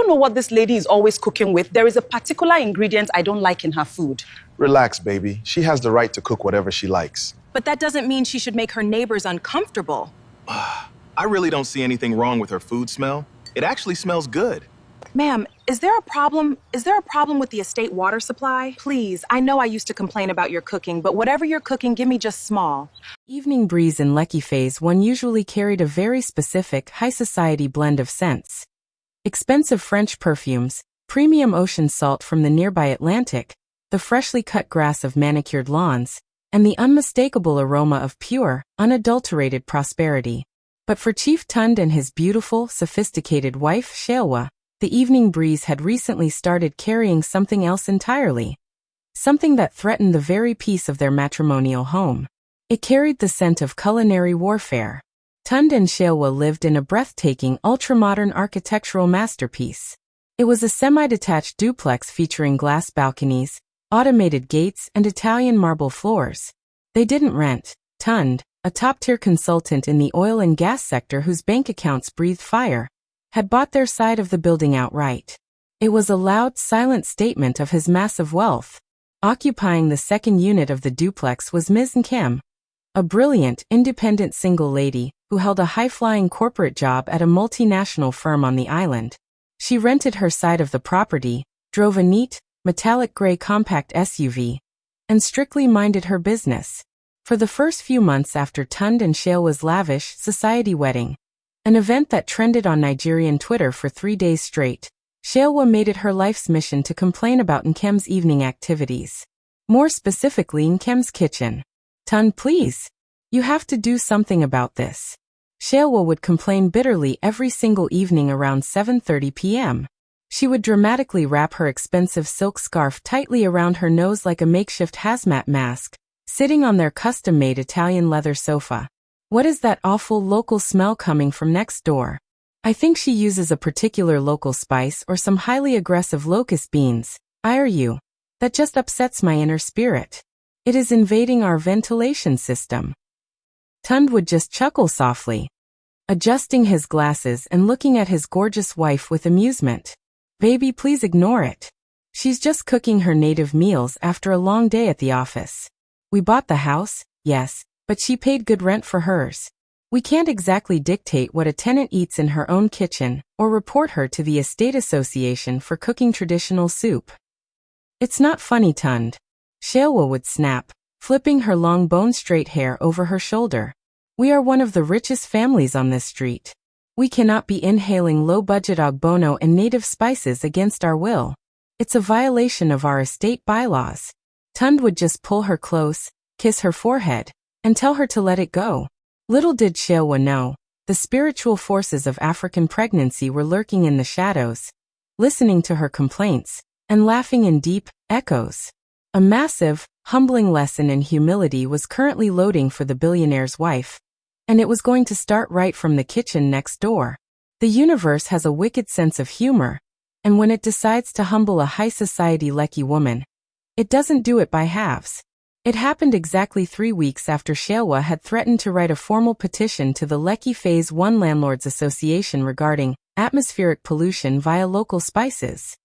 don't know what this lady is always cooking with. There is a particular ingredient I don't like in her food. Relax, baby. She has the right to cook whatever she likes. But that doesn't mean she should make her neighbors uncomfortable. I really don't see anything wrong with her food smell. It actually smells good. Ma'am, is there a problem? Is there a problem with the estate water supply? Please, I know I used to complain about your cooking, but whatever you're cooking, give me just small. Evening breeze in Lekki Phase 1 usually carried a very specific, high-society blend of scents. Expensive French perfumes, premium ocean salt from the nearby Atlantic, the freshly cut grass of manicured lawns, and the unmistakable aroma of pure, unadulterated prosperity. But for Chief Tund and his beautiful, sophisticated wife, Shalwa, the evening breeze had recently started carrying something else entirely. Something that threatened the very peace of their matrimonial home. It carried the scent of culinary warfare. Tund and Shalwa lived in a breathtaking, ultra-modern architectural masterpiece. It was a semi-detached duplex featuring glass balconies, automated gates, and Italian marble floors. They didn't rent. Tund, a top-tier consultant in the oil and gas sector whose bank accounts breathed fire, had bought their side of the building outright. It was a loud, silent statement of his massive wealth. Occupying the second unit of the duplex was Ms. Nkem, a brilliant, independent single lady who held a high-flying corporate job at a multinational firm on the island. She rented her side of the property, drove a neat, metallic gray compact SUV, and strictly minded her business. For the first few months after Tund and Shalwa's lavish society wedding, an event that trended on Nigerian Twitter for 3 days straight, Shalwa made it her life's mission to complain about Nkem's evening activities. More specifically, Nkem's kitchen. Tund, please. You have to do something about this. Shalwa would complain bitterly every single evening around 7:30 p.m. She would dramatically wrap her expensive silk scarf tightly around her nose like a makeshift hazmat mask, sitting on their custom-made Italian leather sofa. What is that awful local smell coming from next door? I think she uses a particular local spice or some highly aggressive locust beans. You. That just upsets my inner spirit. It is invading our ventilation system. Tund would just chuckle softly, adjusting his glasses and looking at his gorgeous wife with amusement. Baby, please ignore it. She's just cooking her native meals after a long day at the office. We bought the house, yes, but she paid good rent for hers. We can't exactly dictate what a tenant eats in her own kitchen, or report her to the estate association for cooking traditional soup. It's not funny, Tund. Shalwa would snap, flipping her long bone-straight hair over her shoulder. We are one of the richest families on this street. We cannot be inhaling low-budget ogbono and native spices against our will. It's a violation of our estate bylaws. Tund would just pull her close, kiss her forehead, and tell her to let it go. Little did Shalwa know, the spiritual forces of African pregnancy were lurking in the shadows, listening to her complaints, and laughing in deep echoes. A massive, humbling lesson in humility was currently loading for the billionaire's wife, and it was going to start right from the kitchen next door. The universe has a wicked sense of humor, and when it decides to humble a high-society Lekki woman, it doesn't do it by halves. It happened exactly 3 weeks after Shalwa had threatened to write a formal petition to the Lekki Phase 1 Landlords Association regarding atmospheric pollution via local spices.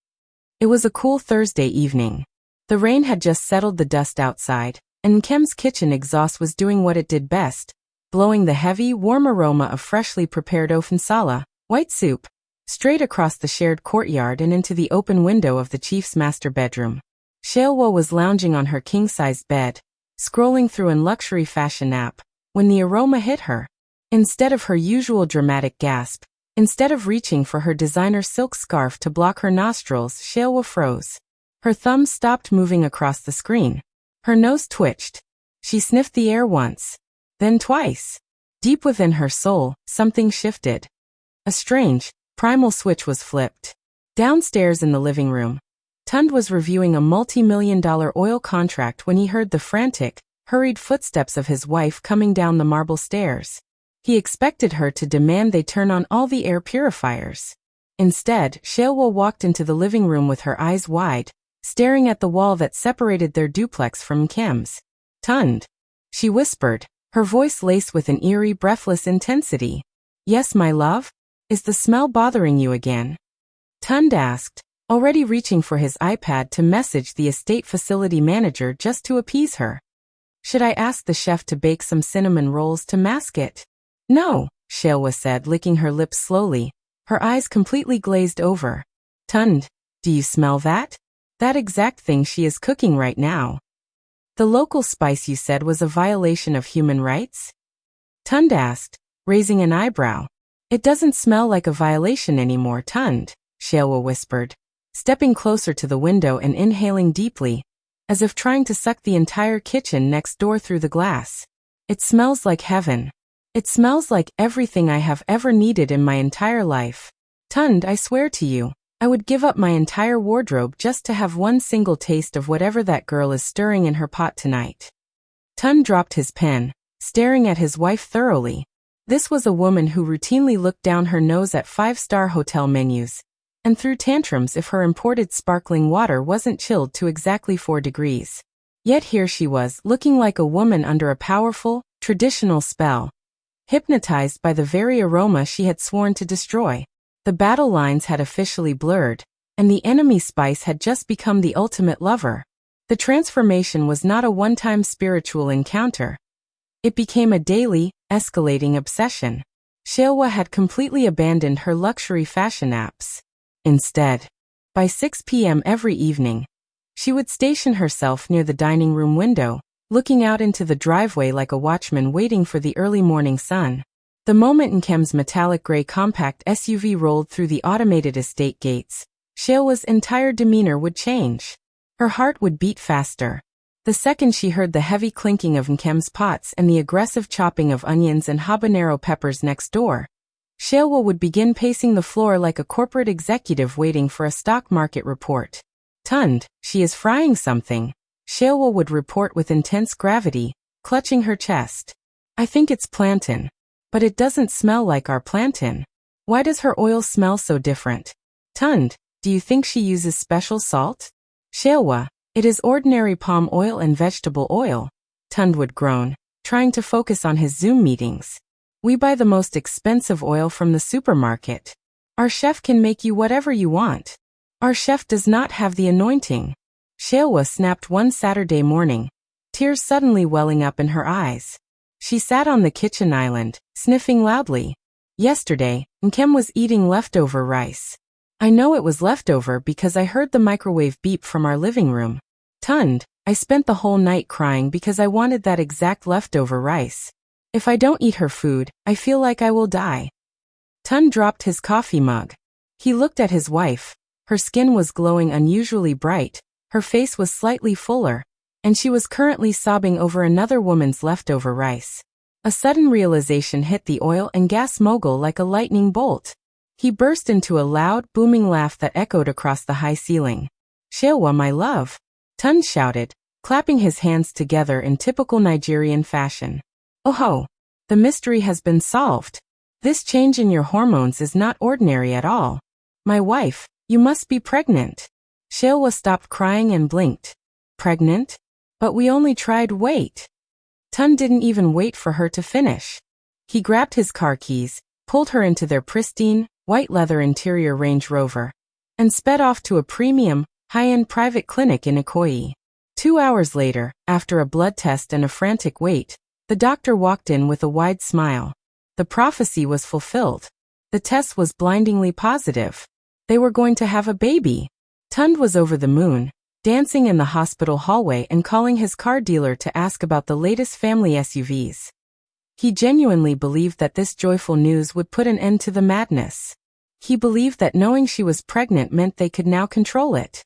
It was a cool Thursday evening. The rain had just settled the dust outside, and Nkem's kitchen exhaust was doing what it did best, blowing the heavy, warm aroma of freshly prepared ofensala, white soup, straight across the shared courtyard and into the open window of the chief's master bedroom. Shalwa was lounging on her king-sized bed, scrolling through an luxury fashion app, when the aroma hit her. Instead of her usual dramatic gasp, instead of reaching for her designer silk scarf to block her nostrils, Shalwa froze. Her thumbs stopped moving across the screen. Her nose twitched. She sniffed the air once, then twice. Deep within her soul, something shifted. A strange, primal switch was flipped. Downstairs in the living room, Tund was reviewing a multi-million-dollar oil contract when he heard the frantic, hurried footsteps of his wife coming down the marble stairs. He expected her to demand they turn on all the air purifiers. Instead, Shalwa walked into the living room with her eyes wide, staring at the wall that separated their duplex from Nkem's. Tund, she whispered, her voice laced with an eerie, breathless intensity. Yes, my love? Is the smell bothering you again? Tund asked, already reaching for his iPad to message the estate facility manager just to appease her. Should I ask the chef to bake some cinnamon rolls to mask it? No, Shailwa said, licking her lips slowly, her eyes completely glazed over. Tund, do you smell that? That exact thing she is cooking right now. The local spice you said was a violation of human rights? Tund asked, raising an eyebrow. It doesn't smell like a violation anymore, Tund, Shailwa whispered, stepping closer to the window and inhaling deeply, as if trying to suck the entire kitchen next door through the glass. It smells like heaven. It smells like everything I have ever needed in my entire life. Tund, I swear to you, I would give up my entire wardrobe just to have one single taste of whatever that girl is stirring in her pot tonight. Tund dropped his pen, staring at his wife thoroughly. This was a woman who routinely looked down her nose at five-star hotel menus and threw tantrums if her imported sparkling water wasn't chilled to exactly 4 degrees. Yet here she was, looking like a woman under a powerful, traditional spell, hypnotized by the very aroma she had sworn to destroy. The battle lines had officially blurred, and the enemy spice had just become the ultimate lover. The transformation was not a one-time spiritual encounter. It became a daily, escalating obsession. Shailwa had completely abandoned her luxury fashion apps. Instead, by 6 p.m. every evening, she would station herself near the dining room window, looking out into the driveway like a watchman waiting for the early morning sun. The moment Nkem's metallic gray compact SUV rolled through the automated estate gates, Shailwa's entire demeanor would change. Her heart would beat faster. The second she heard the heavy clinking of Nkem's pots and the aggressive chopping of onions and habanero peppers next door, Shailwa would begin pacing the floor like a corporate executive waiting for a stock market report. Tund, she is frying something, Shailwa would report with intense gravity, clutching her chest. I think it's plantain. But it doesn't smell like our plantain. Why does her oil smell so different? Tund, do you think she uses special salt? Shailwa, it is ordinary palm oil and vegetable oil. Tund would groan, trying to focus on his Zoom meetings. We buy the most expensive oil from the supermarket. Our chef can make you whatever you want. Our chef does not have the anointing. Shailwa snapped one Saturday morning, tears suddenly welling up in her eyes. She sat on the kitchen island, sniffing loudly. Yesterday, Nkem was eating leftover rice. I know it was leftover because I heard the microwave beep from our living room. Tund, I spent the whole night crying because I wanted that exact leftover rice. If I don't eat her food, I feel like I will die. Tund dropped his coffee mug. He looked at his wife. Her skin was glowing unusually bright, her face was slightly fuller, and she was currently sobbing over another woman's leftover rice. A sudden realization hit the oil and gas mogul like a lightning bolt. He burst into a loud, booming laugh that echoed across the high ceiling. Shailwa, my love, Tund shouted, clapping his hands together in typical Nigerian fashion. Oh ho! The mystery has been solved. This change in your hormones is not ordinary at all. My wife, you must be pregnant. Shailwa stopped crying and blinked. Pregnant? But we only tried wait. Tund didn't even wait for her to finish. He grabbed his car keys, pulled her into their pristine, white leather interior Range Rover, and sped off to a premium, high-end private clinic in Ikoyi. 2 hours later, after a blood test and a frantic wait, the doctor walked in with a wide smile. The prophecy was fulfilled. The test was blindingly positive. They were going to have a baby. Tund was over the moon, dancing in the hospital hallway and calling his car dealer to ask about the latest family SUVs. He genuinely believed that this joyful news would put an end to the madness. He believed that knowing she was pregnant meant they could now control it.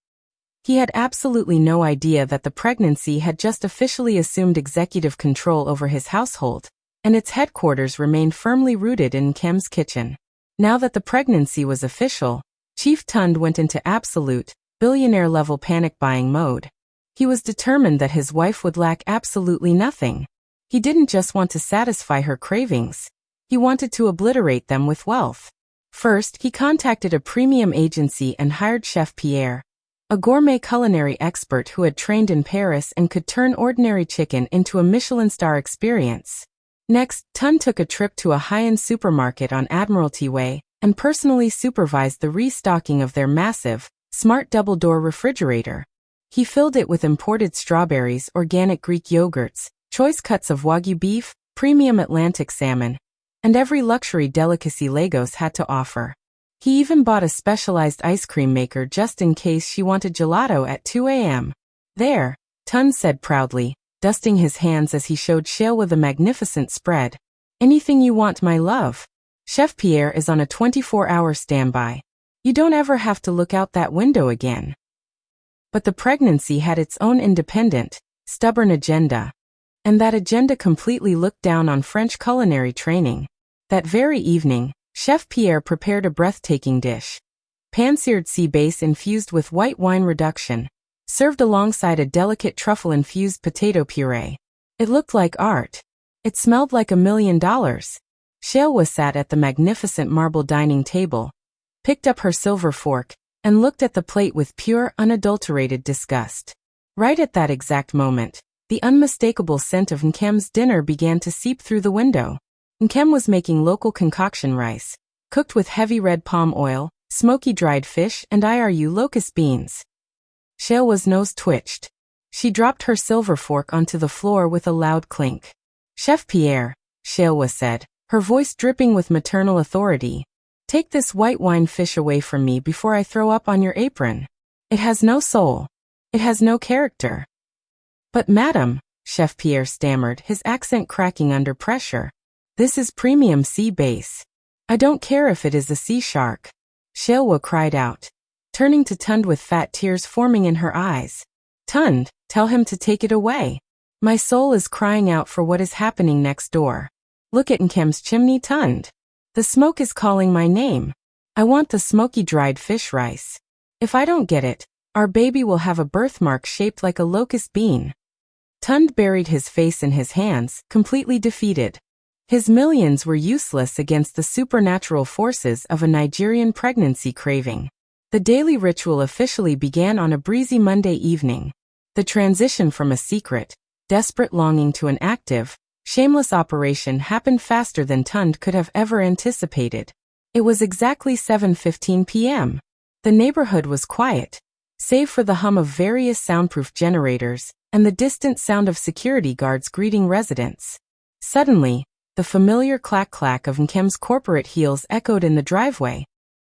He had absolutely no idea that the pregnancy had just officially assumed executive control over his household, and its headquarters remained firmly rooted in Nkem's kitchen. Now that the pregnancy was official, Chief Tund went into absolute, billionaire-level panic-buying mode. He was determined that his wife would lack absolutely nothing. He didn't just want to satisfy her cravings. He wanted to obliterate them with wealth. First, he contacted a premium agency and hired Chef Pierre, a gourmet culinary expert who had trained in Paris and could turn ordinary chicken into a Michelin star experience. Next, Tund took a trip to a high-end supermarket on Admiralty Way, and personally supervised the restocking of their massive, smart double-door refrigerator. He filled it with imported strawberries, organic Greek yogurts, choice cuts of Wagyu beef, premium Atlantic salmon, and every luxury delicacy Lagos had to offer. He even bought a specialized ice cream maker just in case she wanted gelato at 2 a.m. There, Tun said proudly, dusting his hands as he showed Shalewa the magnificent spread. Anything you want, my love. Chef Pierre is on a 24-hour standby. You don't ever have to look out that window again. But the pregnancy had its own independent, stubborn agenda. And that agenda completely looked down on French culinary training. That very evening, Chef Pierre prepared a breathtaking dish. Pan-seared sea bass infused with white wine reduction, served alongside a delicate truffle-infused potato puree. It looked like art. It smelled like $1 million. Shalewa sat at the magnificent marble dining table, picked up her silver fork, and looked at the plate with pure, unadulterated disgust. Right at that exact moment, the unmistakable scent of Nkem's dinner began to seep through the window. Nkem was making local concoction rice, cooked with heavy red palm oil, smoky dried fish, and IRU locust beans. Shalewa's nose twitched. She dropped her silver fork onto the floor with a loud clink. Chef Pierre, Shalewa said, her voice dripping with maternal authority, take this white wine fish away from me before I throw up on your apron. It has no soul. It has no character. But madam, Chef Pierre stammered, his accent cracking under pressure. This is premium sea bass. I don't care if it is a sea shark. Shalewa cried out, turning to Tund with fat tears forming in her eyes. Tund, tell him to take it away. My soul is crying out for what is happening next door. Look at Nkem's chimney, Tund. The smoke is calling my name. I want the smoky dried fish rice. If I don't get it, our baby will have a birthmark shaped like a locust bean. Tund buried his face in his hands, completely defeated. His millions were useless against the supernatural forces of a Nigerian pregnancy craving. The daily ritual officially began on a breezy Monday evening. The transition from a secret, desperate longing to an active, shameless operation happened faster than Tund could have ever anticipated. It was exactly 7:15 p.m. The neighborhood was quiet, save for the hum of various soundproof generators and the distant sound of security guards greeting residents. Suddenly, the familiar clack-clack of Nkem's corporate heels echoed in the driveway,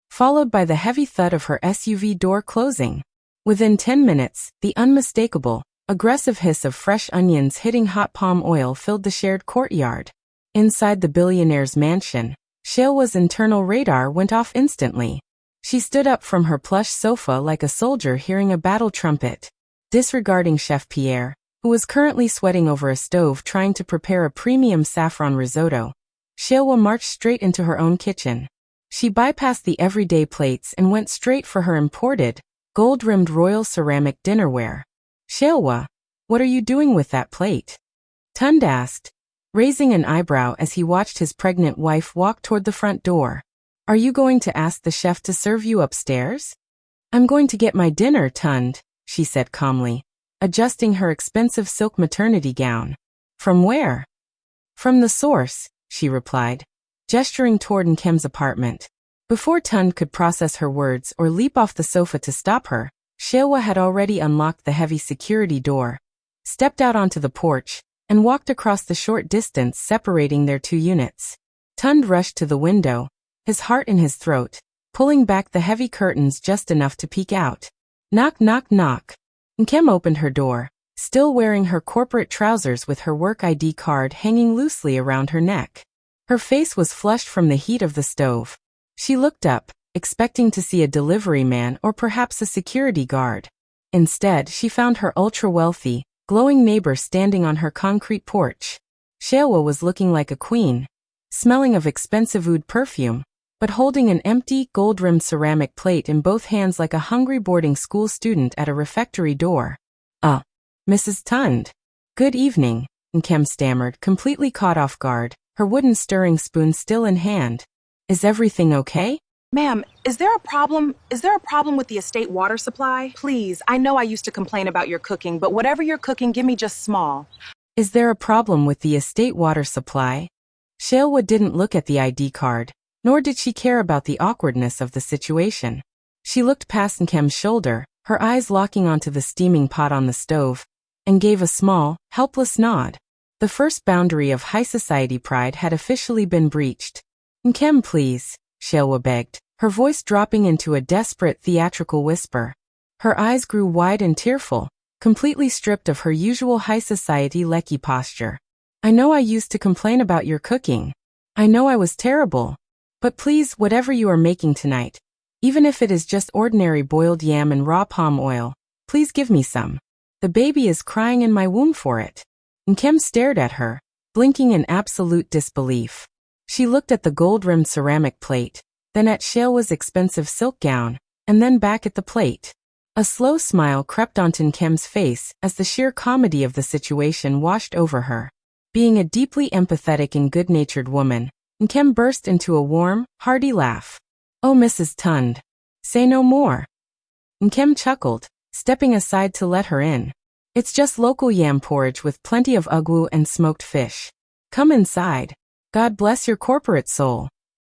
followed by the heavy thud of her SUV door closing. Within 10 minutes, the unmistakable, aggressive hiss of fresh onions hitting hot palm oil filled the shared courtyard. Inside the billionaire's mansion, Shalewa's internal radar went off instantly. She stood up from her plush sofa like a soldier hearing a battle trumpet. Disregarding Chef Pierre, who was currently sweating over a stove trying to prepare a premium saffron risotto, Shalewa marched straight into her own kitchen. She bypassed the everyday plates and went straight for her imported, gold-rimmed royal ceramic dinnerware. Shalewa, what are you doing with that plate? Tund asked, raising an eyebrow as he watched his pregnant wife walk toward the front door. Are you going to ask the chef to serve you upstairs? I'm going to get my dinner, Tund, she said calmly, adjusting her expensive silk maternity gown. From where? From the source, she replied, gesturing toward Nkem's apartment. Before Tund could process her words or leap off the sofa to stop her, Shalewa had already unlocked the heavy security door, stepped out onto the porch, and walked across the short distance separating their two units. Tund rushed to the window, his heart in his throat, pulling back the heavy curtains just enough to peek out. Knock, knock, knock. Nkem opened her door, still wearing her corporate trousers with her work ID card hanging loosely around her neck. Her face was flushed from the heat of the stove. She looked up, expecting to see a delivery man or perhaps a security guard. Instead, she found her ultra-wealthy, glowing neighbor standing on her concrete porch. Shalewa was looking like a queen, smelling of expensive oud perfume, but holding an empty, gold-rimmed ceramic plate in both hands like a hungry boarding school student at a refectory door. Mrs. Tund. Good evening, Nkem stammered, completely caught off guard, her wooden stirring spoon still in hand. Is everything okay? Ma'am, is there a problem? Is there a problem with the estate water supply? Please, I know I used to complain about your cooking, but whatever you're cooking, give me just small. Is there a problem with the estate water supply? Shalewa didn't look at the ID card, nor did she care about the awkwardness of the situation. She looked past Nkem's shoulder, her eyes locking onto the steaming pot on the stove, and gave a small, helpless nod. The first boundary of high society pride had officially been breached. "Nkem, please," Shelwa begged, her voice dropping into a desperate theatrical whisper. Her eyes grew wide and tearful, completely stripped of her usual high society lecky posture. "I know I used to complain about your cooking. I know I was terrible. But please, whatever you are making tonight, even if it is just ordinary boiled yam and raw palm oil, please give me some. The baby is crying in my womb for it." Nkem stared at her, blinking in absolute disbelief. She looked at the gold-rimmed ceramic plate, then at Shelwa's expensive silk gown, and then back at the plate. A slow smile crept onto Nkem's face as the sheer comedy of the situation washed over her. Being a deeply empathetic and good-natured woman, Nkem burst into a warm, hearty laugh. "Oh, Mrs. Tund. Say no more." Nkem chuckled, stepping aside to let her in. "It's just local yam porridge with plenty of ugwu and smoked fish. Come inside. God bless your corporate soul."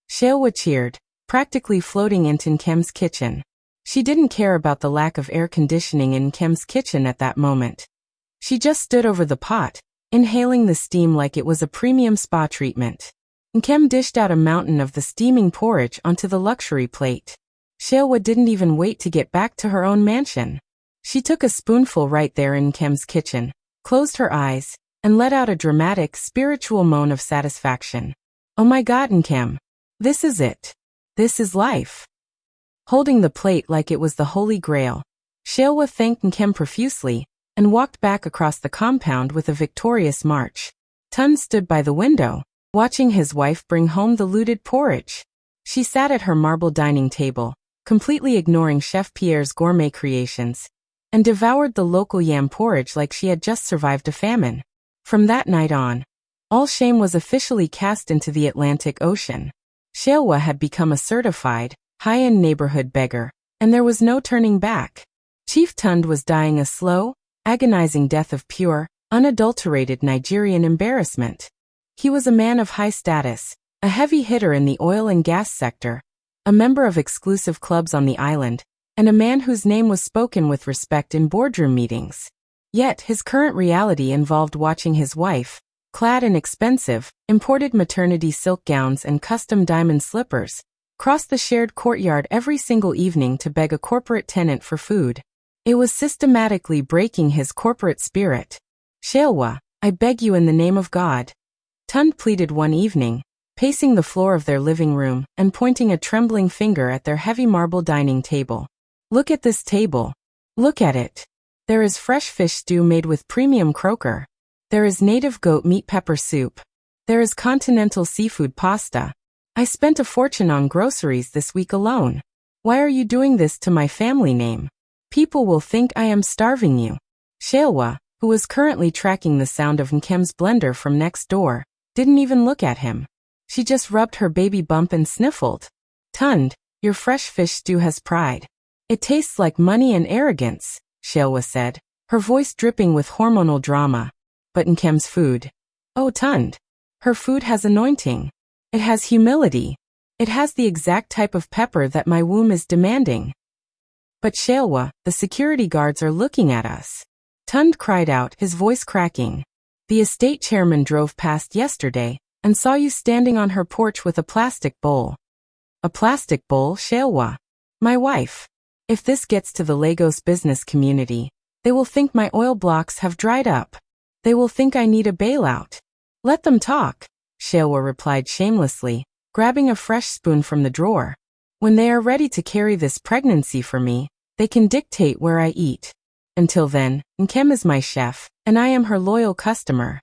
Shelwa cheered, practically floating into Nkem's kitchen. She didn't care about the lack of air conditioning in Nkem's kitchen at that moment. She just stood over the pot, inhaling the steam like it was a premium spa treatment. Nkem dished out a mountain of the steaming porridge onto the luxury plate. Shelwa didn't even wait to get back to her own mansion. She took a spoonful right there in Nkem's kitchen, closed her eyes, and let out a dramatic, spiritual moan of satisfaction. "Oh my God, Nkem. This is it. This is life." Holding the plate like it was the Holy Grail, Shelwa thanked Nkem profusely and walked back across the compound with a victorious march. Tun stood by the window, watching his wife bring home the looted porridge. She sat at her marble dining table, completely ignoring Chef Pierre's gourmet creations, and devoured the local yam porridge like she had just survived a famine. From that night on, all shame was officially cast into the Atlantic Ocean. Shelwa had become a certified, high-end neighborhood beggar, and there was no turning back. Chief Tund was dying a slow, agonizing death of pure, unadulterated Nigerian embarrassment. He was a man of high status, a heavy hitter in the oil and gas sector, a member of exclusive clubs on the island, and a man whose name was spoken with respect in boardroom meetings. Yet his current reality involved watching his wife, clad in expensive, imported maternity silk gowns and custom diamond slippers, cross the shared courtyard every single evening to beg a corporate tenant for food. It was systematically breaking his corporate spirit. "Shelwa, I beg you in the name of God," Tund pleaded one evening, pacing the floor of their living room and pointing a trembling finger at their heavy marble dining table. "Look at this table. Look at it. There is fresh fish stew made with premium croaker. There is native goat meat pepper soup. There is continental seafood pasta. I spent a fortune on groceries this week alone. Why are you doing this to my family name? People will think I am starving you." Shelwa, who was currently tracking the sound of Nkem's blender from next door, didn't even look at him. She just rubbed her baby bump and sniffled. "Tund, your fresh fish stew has pride. It tastes like money and arrogance," Shelwa said, her voice dripping with hormonal drama. "But Nkem's food. Oh, Tund. Her food has anointing. It has humility. It has the exact type of pepper that my womb is demanding." "But Shelwa, the security guards are looking at us," Tund cried out, his voice cracking. "The estate chairman drove past yesterday and saw you standing on her porch with a plastic bowl." "A plastic bowl, Shelwa? My wife. If this gets to the Lagos business community, they will think my oil blocks have dried up. They will think I need a bailout." "Let them talk," Shelwa replied shamelessly, grabbing a fresh spoon from the drawer. "When they are ready to carry this pregnancy for me, they can dictate where I eat. Until then, Nkem is my chef, and I am her loyal customer."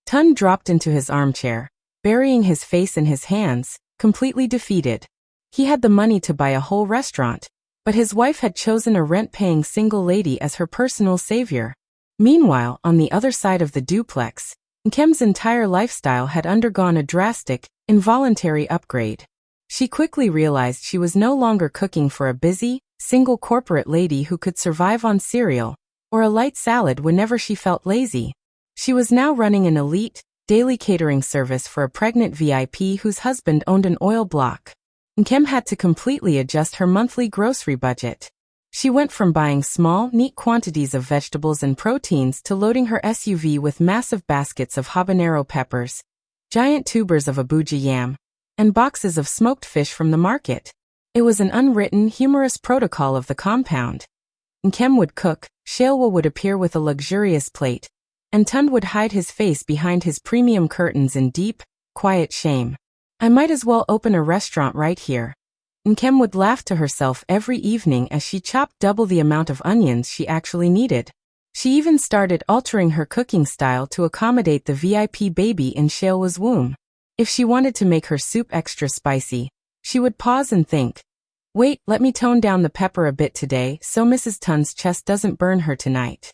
Tun dropped into his armchair, burying his face in his hands, completely defeated. He had the money to buy a whole restaurant, but his wife had chosen a rent-paying single lady as her personal savior. Meanwhile, on the other side of the duplex, Nkem's entire lifestyle had undergone a drastic, involuntary upgrade. She quickly realized she was no longer cooking for a busy, single corporate lady who could survive on cereal or a light salad whenever she felt lazy. She was now running an elite, daily catering service for a pregnant VIP whose husband owned an oil block. Nkem had to completely adjust her monthly grocery budget. She went from buying small, neat quantities of vegetables and proteins to loading her SUV with massive baskets of habanero peppers, giant tubers of abuja yam, and boxes of smoked fish from the market. It was an unwritten, humorous protocol of the compound. Nkem would cook, Shalwa would appear with a luxurious plate, and Tund would hide his face behind his premium curtains in deep, quiet shame. I might as well open a restaurant right here. Nkem would laugh to herself every evening as she chopped double the amount of onions she actually needed. She even started altering her cooking style to accommodate the VIP baby in Shalwa's womb. If she wanted to make her soup extra spicy, she would pause and think, "Wait, let me tone down the pepper a bit today so Mrs. Tund's chest doesn't burn her tonight."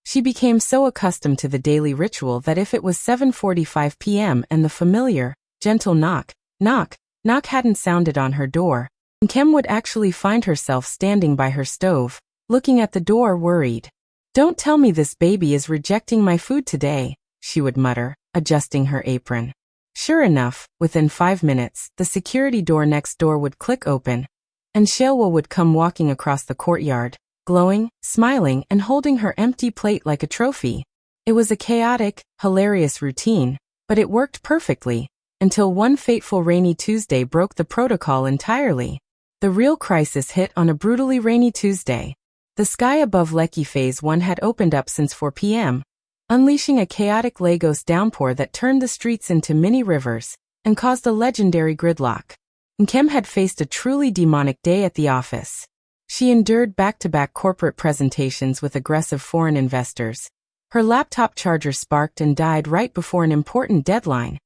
She became so accustomed to the daily ritual that if it was 7:45 p.m. and the familiar, gentle knock, knock, knock hadn't sounded on her door, Nkem would actually find herself standing by her stove, looking at the door worried. "Don't tell me this baby is rejecting my food today," she would mutter, adjusting her apron. Sure enough, within 5 minutes, the security door next door would click open, and Shalwa would come walking across the courtyard, glowing, smiling, and holding her empty plate like a trophy. It was a chaotic, hilarious routine, but it worked perfectly, until one fateful rainy Tuesday broke the protocol entirely. The real crisis hit on a brutally rainy Tuesday. The sky above Lekki Phase 1 had opened up since 4 p.m., unleashing a chaotic Lagos downpour that turned the streets into mini rivers and caused a legendary gridlock. Nkem had faced a truly demonic day at the office. She endured back-to-back corporate presentations with aggressive foreign investors. Her laptop charger sparked and died right before an important deadline.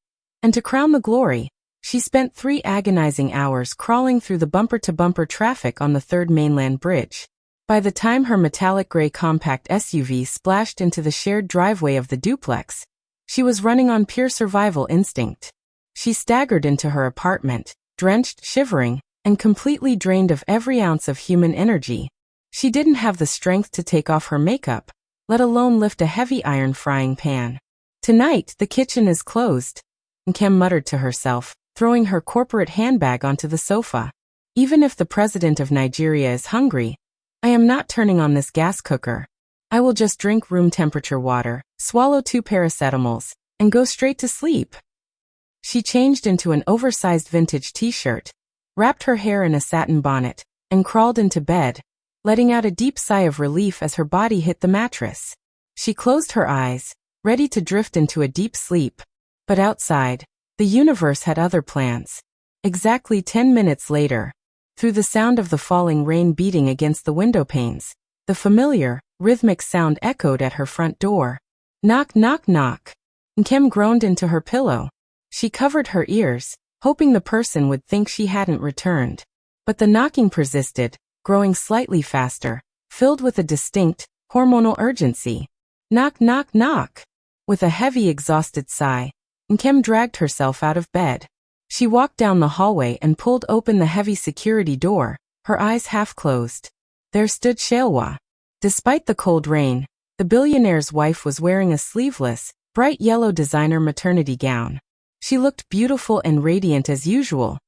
And to crown the glory, she spent 3 agonizing hours crawling through the bumper-to-bumper traffic on the 3rd Mainland Bridge. By the time her metallic gray compact SUV splashed into the shared driveway of the duplex, she was running on pure survival instinct. She staggered into her apartment, drenched, shivering, and completely drained of every ounce of human energy. She didn't have the strength to take off her makeup, let alone lift a heavy iron frying pan. "Tonight, the kitchen is closed," Nkem muttered to herself, throwing her corporate handbag onto the sofa. "Even if the president of Nigeria is hungry, I am not turning on this gas cooker. I will just drink room temperature water, swallow 2 paracetamols, and go straight to sleep." She changed into an oversized vintage t-shirt, wrapped her hair in a satin bonnet, and crawled into bed, letting out a deep sigh of relief as her body hit the mattress. She closed her eyes, ready to drift into a deep sleep. But outside, the universe had other plans. Exactly 10 minutes later, through the sound of the falling rain beating against the window panes, the familiar, rhythmic sound echoed at her front door. Knock, knock, knock. Nkem groaned into her pillow. She covered her ears, hoping the person would think she hadn't returned. But the knocking persisted, growing slightly faster, filled with a distinct, hormonal urgency. Knock, knock, knock. With a heavy, exhausted sigh, Nkem dragged herself out of bed. She walked down the hallway and pulled open the heavy security door, her eyes half closed. There stood Shalwa. Despite the cold rain, the billionaire's wife was wearing a sleeveless, bright yellow designer maternity gown. She looked beautiful and radiant as usual,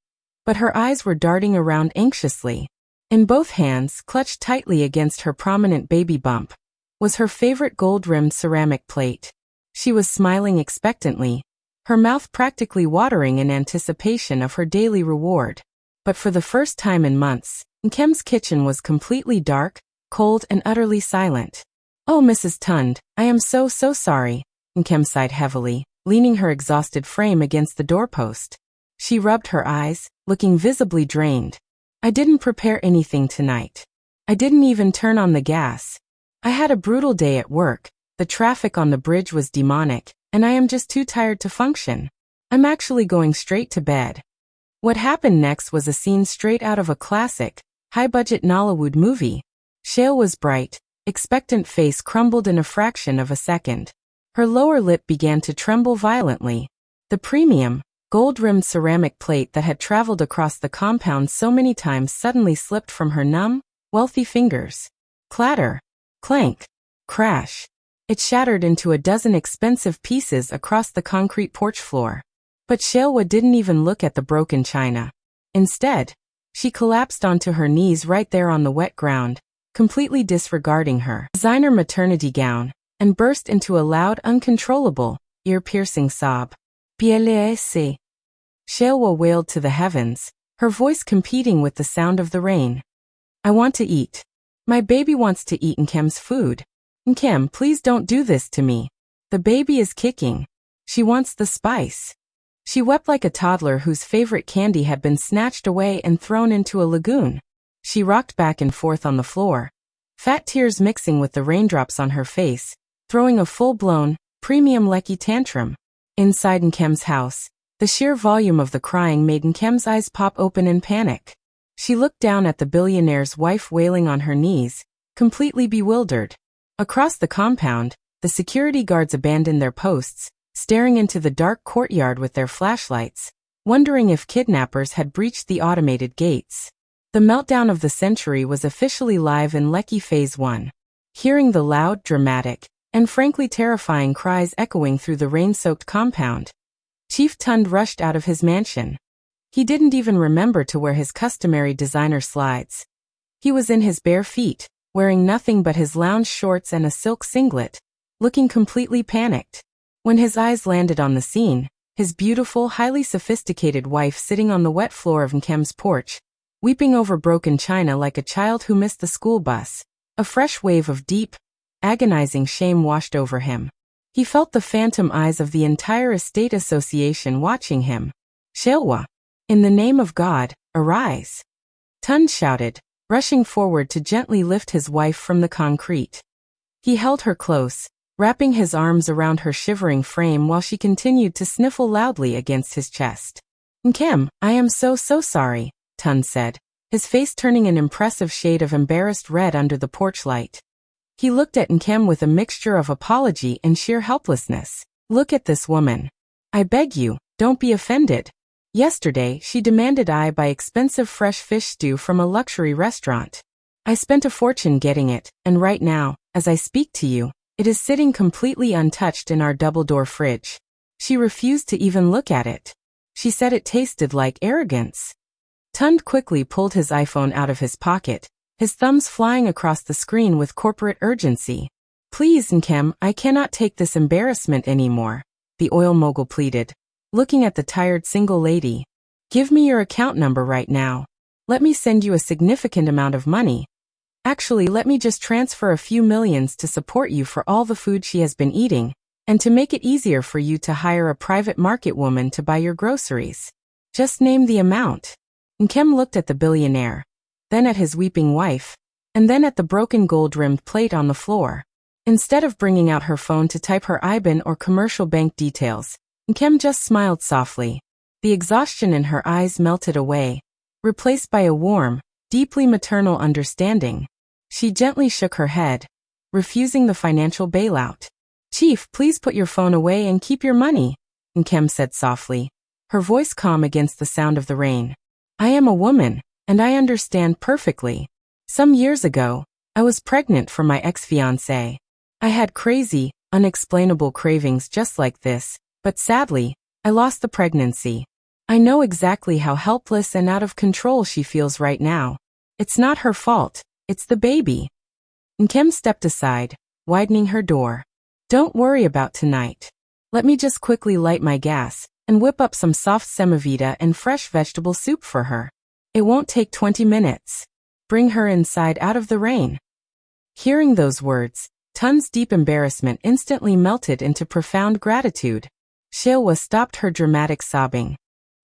but her eyes were darting around anxiously. In both hands, clutched tightly against her prominent baby bump, was her favorite gold-rimmed ceramic plate. She was smiling expectantly, her mouth practically watering in anticipation of her daily reward. But for the first time in months, Nkem's kitchen was completely dark, cold, and utterly silent. "Oh, Mrs. Tund, I am so sorry," Nkem sighed heavily, leaning her exhausted frame against the doorpost. She rubbed her eyes, looking visibly drained. "I didn't prepare anything tonight. I didn't even turn on the gas. I had a brutal day at work, the traffic on the bridge was demonic, and I am just too tired to function. I'm actually going straight to bed." What happened next was a scene straight out of a classic, high-budget Nollywood movie. Shalwa's bright, expectant face crumbled in a fraction of a second. Her lower lip began to tremble violently. The premium, gold-rimmed ceramic plate that had traveled across the compound so many times suddenly slipped from her numb, wealthy fingers. Clatter, clank, crash. It shattered into a dozen expensive pieces across the concrete porch floor. But Shalwa didn't even look at the broken china. Instead, she collapsed onto her knees right there on the wet ground, completely disregarding her designer maternity gown, and burst into a loud, uncontrollable, ear-piercing sob. Billionaire. Shalwa wailed to the heavens, her voice competing with the sound of the rain. I want to eat. My baby wants to eat Nkem's food. Nkem, please don't do this to me. The baby is kicking. She wants the spice. She wept like a toddler whose favorite candy had been snatched away and thrown into a lagoon. She rocked back and forth on the floor, fat tears mixing with the raindrops on her face, throwing a full-blown, premium Lecky tantrum. Inside Nkem's house, the sheer volume of the crying made Nkem's eyes pop open in panic. She looked down at the billionaire's wife wailing on her knees, completely bewildered. Across the compound, the security guards abandoned their posts, staring into the dark courtyard with their flashlights, wondering if kidnappers had breached the automated gates. The meltdown of the century was officially live in Lecky Phase 1. Hearing the loud, dramatic, and frankly terrifying cries echoing through the rain-soaked compound, Chief Tund rushed out of his mansion. He didn't even remember to wear his customary designer slides. He was in his bare feet, wearing nothing but his lounge shorts and a silk singlet, looking completely panicked. When his eyes landed on the scene, his beautiful, highly sophisticated wife sitting on the wet floor of Nkem's porch, weeping over broken china like a child who missed the school bus, a fresh wave of deep, agonizing shame washed over him. He felt the phantom eyes of the entire estate association watching him. Shalwa, in the name of God, arise! Tund shouted, rushing forward to gently lift his wife from the concrete. He held her close, wrapping his arms around her shivering frame while she continued to sniffle loudly against his chest. Nkem, I am so sorry, Tund said, his face turning an impressive shade of embarrassed red under the porch light. He looked at Nkem with a mixture of apology and sheer helplessness. Look at this woman. I beg you, don't be offended. Yesterday, she demanded I buy expensive fresh fish stew from a luxury restaurant. I spent a fortune getting it, and right now, as I speak to you, it is sitting completely untouched in our double-door fridge. She refused to even look at it. She said it tasted like arrogance. Tund quickly pulled his iPhone out of his pocket, his thumbs flying across the screen with corporate urgency. Please, Nkem, I cannot take this embarrassment anymore, the oil mogul pleaded, looking at the tired single lady. Give me your account number right now. Let me send you a significant amount of money. Actually, let me just transfer a few millions to support you for all the food she has been eating, and to make it easier for you to hire a private market woman to buy your groceries. Just name the amount. Nkem looked at the billionaire, then at his weeping wife, and then at the broken gold-rimmed plate on the floor. Instead of bringing out her phone to type her IBAN or commercial bank details, Nkem just smiled softly. The exhaustion in her eyes melted away, replaced by a warm, deeply maternal understanding. She gently shook her head, refusing the financial bailout. Chief, please put your phone away and keep your money, Nkem said softly, her voice calm against the sound of the rain. I am a woman, and I understand perfectly. Some years ago, I was pregnant for my ex-fiancé. I had crazy, unexplainable cravings just like this, but sadly, I lost the pregnancy. I know exactly how helpless and out of control she feels right now. It's not her fault, it's the baby. Nkem stepped aside, widening her door. Don't worry about tonight. Let me just quickly light my gas and whip up some soft semavita and fresh vegetable soup for her. It won't take 20 minutes. Bring her inside out of the rain. Hearing those words, Tund's deep embarrassment instantly melted into profound gratitude. Shalwa stopped her dramatic sobbing,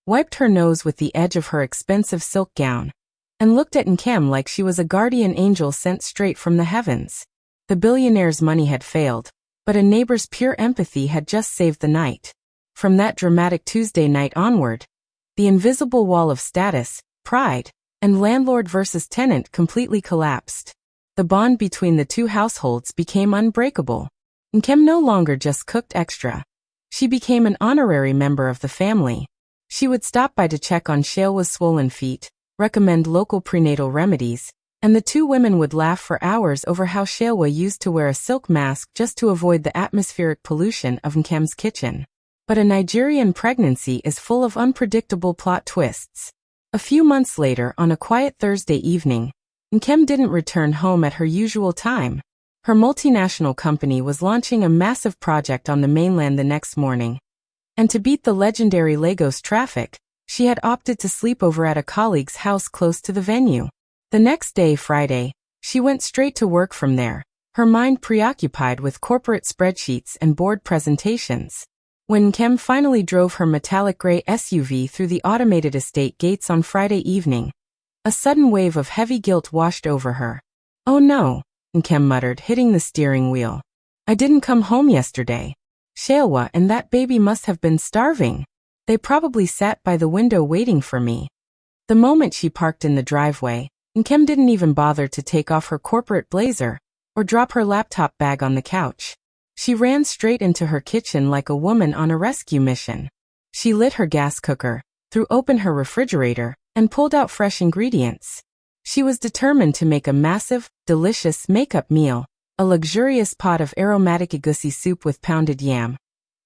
wiped her nose with the edge of her expensive silk gown, and looked at Nkem like she was a guardian angel sent straight from the heavens. The billionaire's money had failed, but a neighbor's pure empathy had just saved the night. From that dramatic Tuesday night onward, the invisible wall of status, pride, and landlord versus tenant completely collapsed. The bond between the two households became unbreakable. Nkem no longer just cooked extra. She became an honorary member of the family. She would stop by to check on Shalwa's swollen feet, recommend local prenatal remedies, And the two women would laugh for hours over how Shalwa used to wear a silk mask just to avoid the atmospheric pollution of Nkem's kitchen. But a Nigerian pregnancy is full of unpredictable plot twists. A few months later, on a quiet Thursday evening, Nkem didn't return home at her usual time. Her multinational company was launching a massive project on the mainland the next morning. And to beat the legendary Lagos traffic, she had opted to sleep over at a colleague's house close to the venue. The next day, Friday, she went straight to work from there, her mind preoccupied with corporate spreadsheets and board presentations. When Nkem finally drove her metallic gray SUV through the automated estate gates on Friday evening, a sudden wave of heavy guilt washed over her. "Oh no," Nkem muttered, hitting the steering wheel. "I didn't come home yesterday. Shalwa and that baby must have been starving. They probably sat by the window waiting for me." The moment she parked in the driveway, Nkem didn't even bother to take off her corporate blazer or drop her laptop bag on the couch. She ran straight into her kitchen like a woman on a rescue mission. She lit her gas cooker, threw open her refrigerator, and pulled out fresh ingredients. She was determined to make a massive, delicious make-up meal, a luxurious pot of aromatic egusi soup with pounded yam.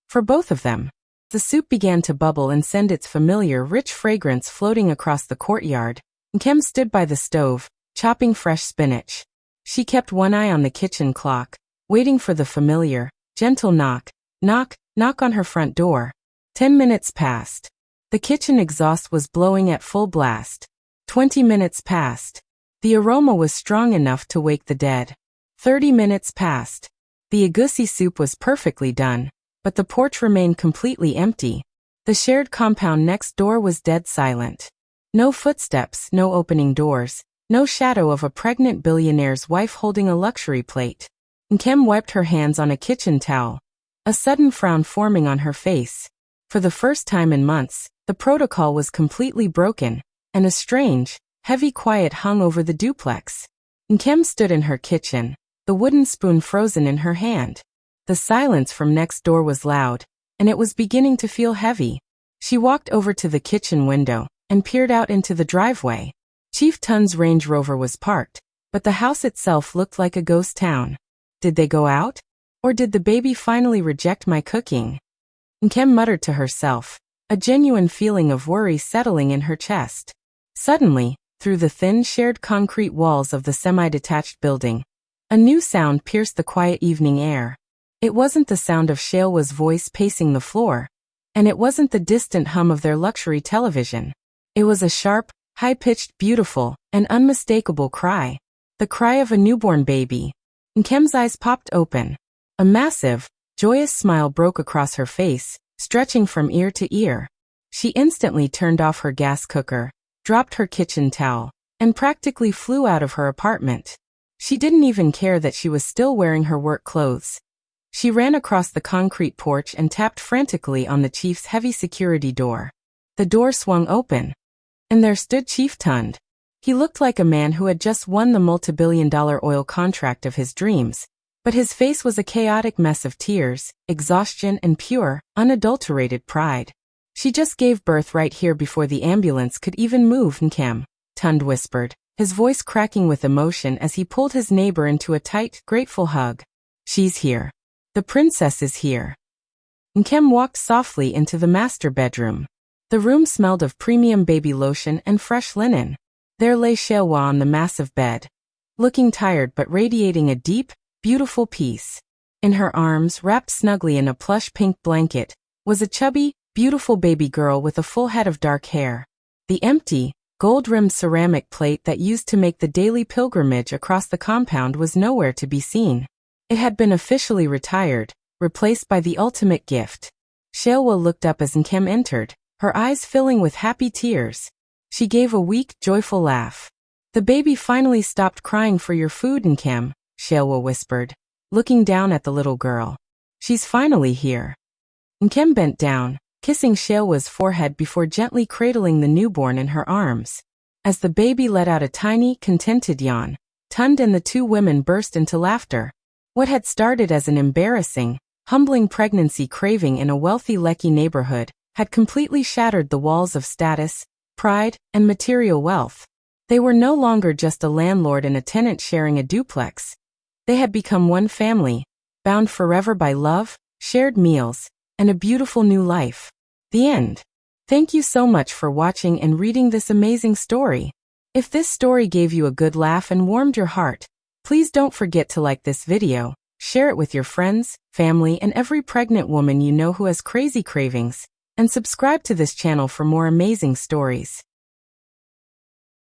For both of them, the soup began to bubble and send its familiar rich fragrance floating across the courtyard. Nkem stood by the stove, chopping fresh spinach. She kept one eye on the kitchen clock, waiting for the familiar, gentle knock, knock, knock on her front door. 10 minutes passed. The kitchen exhaust was blowing at full blast. 20 minutes passed. The aroma was strong enough to wake the dead. 30 minutes passed. The egusi soup was perfectly done, but the porch remained completely empty. The shared compound next door was dead silent. No footsteps, no opening doors, no shadow of a pregnant billionaire's wife holding a luxury plate. Nkem wiped her hands on a kitchen towel, a sudden frown forming on her face. For the first time in months, the protocol was completely broken, and a strange, heavy quiet hung over the duplex. Nkem stood in her kitchen, the wooden spoon frozen in her hand. The silence from next door was loud, and it was beginning to feel heavy. She walked over to the kitchen window and peered out into the driveway. Chief Tun's Range Rover was parked, but the house itself looked like a ghost town. Did they go out? Or did the baby finally reject my cooking? Nkem muttered to herself, a genuine feeling of worry settling in her chest. Suddenly, through the thin shared concrete walls of the semi-detached building, a new sound pierced the quiet evening air. It wasn't the sound of Shalwa's voice pacing the floor, and it wasn't the distant hum of their luxury television. It was a sharp, high-pitched, beautiful, and unmistakable cry. The cry of a newborn baby. Nkem's eyes popped open. A massive, joyous smile broke across her face, stretching from ear to ear. She instantly turned off her gas cooker, dropped her kitchen towel, and practically flew out of her apartment. She didn't even care that she was still wearing her work clothes. She ran across the concrete porch and tapped frantically on the chief's heavy security door. The door swung open, and there stood Chief Tund. He looked like a man who had just won the multi-billion-dollar oil contract of his dreams, but his face was a chaotic mess of tears, exhaustion, and pure, unadulterated pride. "She just gave birth right here before the ambulance could even move, Nkem," Tund whispered, his voice cracking with emotion as he pulled his neighbor into a tight, grateful hug. "She's here. The princess is here." Nkem walked softly into the master bedroom. The room smelled of premium baby lotion and fresh linen. There lay Shalwa on the massive bed, looking tired but radiating a deep, beautiful peace. In her arms, wrapped snugly in a plush pink blanket, was a chubby, beautiful baby girl with a full head of dark hair. The empty, gold-rimmed ceramic plate that used to make the daily pilgrimage across the compound was nowhere to be seen. It had been officially retired, replaced by the ultimate gift. Shalwa looked up as Nkem entered, her eyes filling with happy tears. She gave a weak, joyful laugh. "The baby finally stopped crying for your food, Nkem," Shalwa whispered, looking down at the little girl. "She's finally here." Nkem bent down, kissing Shalwa's forehead before gently cradling the newborn in her arms. As the baby let out a tiny, contented yawn, Tund and the two women burst into laughter. What had started as an embarrassing, humbling pregnancy craving in a wealthy Lekki neighborhood had completely shattered the walls of status, pride, and material wealth. They were no longer just a landlord and a tenant sharing a duplex. They had become one family, bound forever by love, shared meals, and a beautiful new life. The end. Thank you so much for watching and reading this amazing story. If this story gave you a good laugh and warmed your heart, please don't forget to like this video, share it with your friends, family, and every pregnant woman you know who has crazy cravings, and subscribe to this channel for more amazing stories.